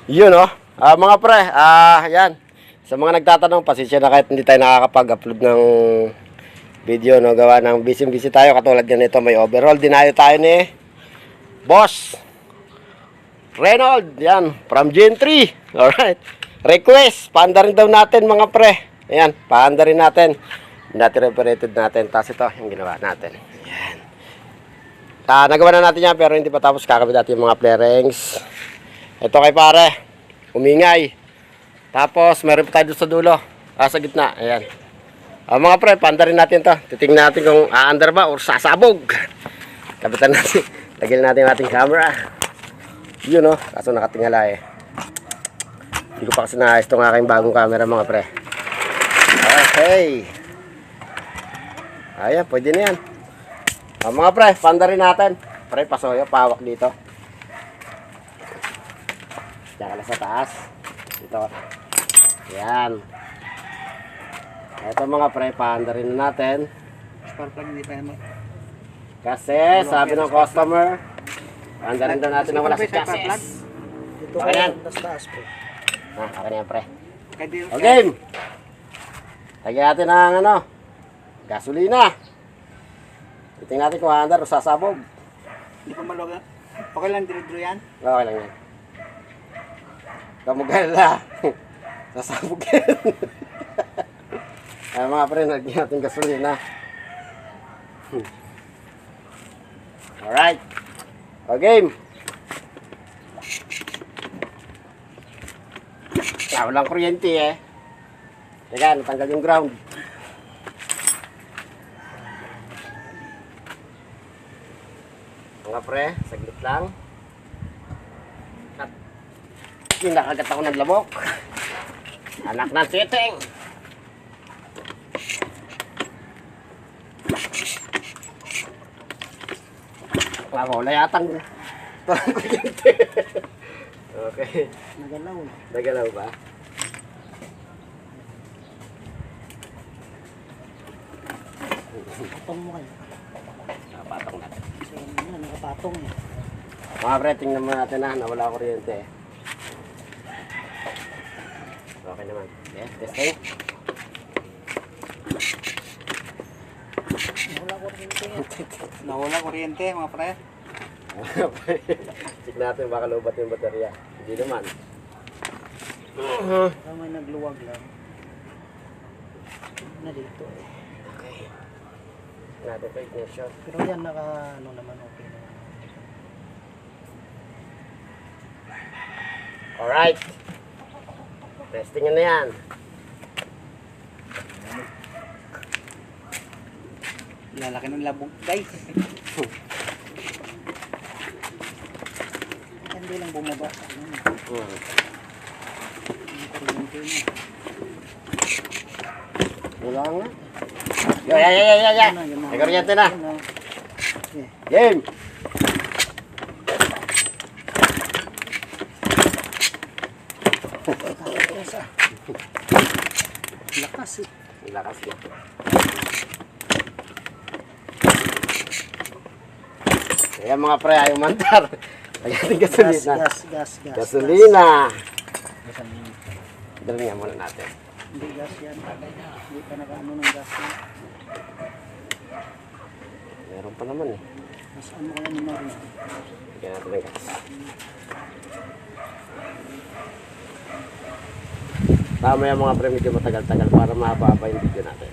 Yun oh. Mga pre, yan. Sa mga nagtatanong, pasensya na kahit hindi tayo nakakapag-upload ng video, no? Gawa ng busy tayo. Katulad ganito, may overhaul. Dinayo tayo ni Boss Reynold. Yan, from Gen 3. Alright. Request, paanda rin daw natin mga pre. Ayan, paanda rin natin. Natin operated natin. Tapos ito, yung ginawa natin. Ayan. Nagawa na natin yan, pero hindi pa tapos. Kakabit natin yung mga flarings. Ito kay pare, umingay. Tapos meron pa tayo sa dulo, sa gitna. Ayan. Mga pre, paanda rin natin to. Titingnan natin kung aandar ba or sasabog. Kabitan natin. Tagil natin yung ating camera. Yun oh, kaso nakatingala eh. Hindi ko pa kasi naayos itong aking bagong camera mga pre. Okay. Ayan, pwede na yan. Mga pre, paanda rin natin. Pre, pasoyo, pahawak dito. Diyan ka lang sa taas. Ito. Yan. Ito mga pre, paanda rin natin. Spark plug hindi pa yan. Kasi sabi ng customer, paanda rin daw natin na wala sa chassis. Dito Okay yan. sa taas po. Okay na yan pre. Okay. Okay. Lagyan natin ng gasolina. Titingnan natin kung aandar o sasabog. Hindi pa maluwag. Okay lang, diridro yan. Okay lang yan. Kamugal na. Sasabog yan. Mga pre, lagyan natin gasolina. Alright. Okay. Walang kuryente eh. Teka, natanggal yung ground. Mga pre, saglit lang. At kinakagat ako ng lamok. Anak ng siting. Wala yatang parang kuryente. Okay. Nagalaw. Nagalaw ba? Patong mo kayo. Nakapatong natin. Kasi yan, nakapatong eh. Mga pre, tingnan mo natin nawala kuryente. Okay naman. Yes, testing. Nawala kuryente mga pre. Check natin baka lubat yung baterya. Hindi naman. May nagluwag lang. Na dito eh. Okay. Natin pa ignition. Pero yan naman okay naman. Alright. Testing na yan. Lalaki ng labong guys. Hindi lang bumaba. Kuryente na. Wala nga. Ya. May kuryente na. Game. Lakas eh. Lakas yan. Ayan mga pre, ayaw mandar. Lagyan natin gasolina. Gas. Gasolina. Dali nga muna natin. Hindi gas yan. Hindi pa nakaano ng gas yan. Meron pa naman eh. Mas ano kaya ni Mario? Lagyan natin ng gas. Tama yung mga pre, medyo matagal-tagal para mahaba yung video natin.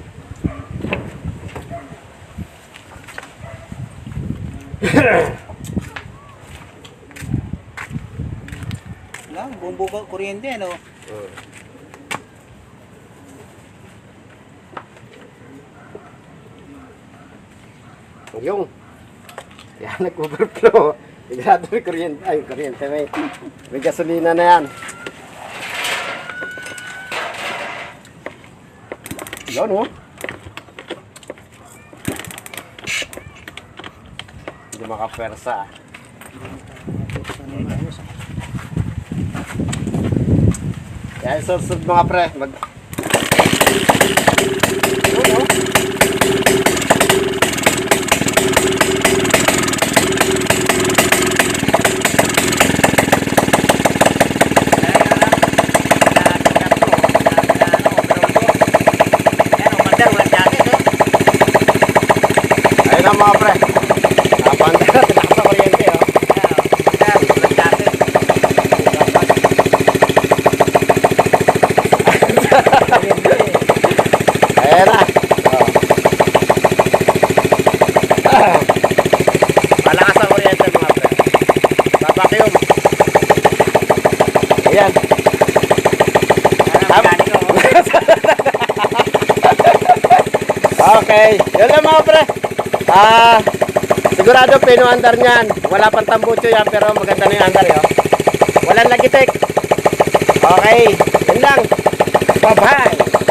Wala, bumbo ba kuryente ano? Yung. Yan, nag-overflow. Sigurado may kuryente. Ay, kuryente may gasolina na yan. Yan oh. Hindi makapersa. Kaya susod mga pre. Yan, walang jacket, oh. Ayun na mga pre. Napanda na sa kuryente, oh. Yan, walang jacket. Ayan na. Oh. Malakas ang kuryente mga pre. Babakyum. Ayan. Yan ang mekaniko, oh. Okay. Yun lang mga pre. Sigurado pinuandar niyan. Wala pang tambucho yan pero maganda na yung andar yun. Walang lagitik. Okay. Yun lang. Bye-bye.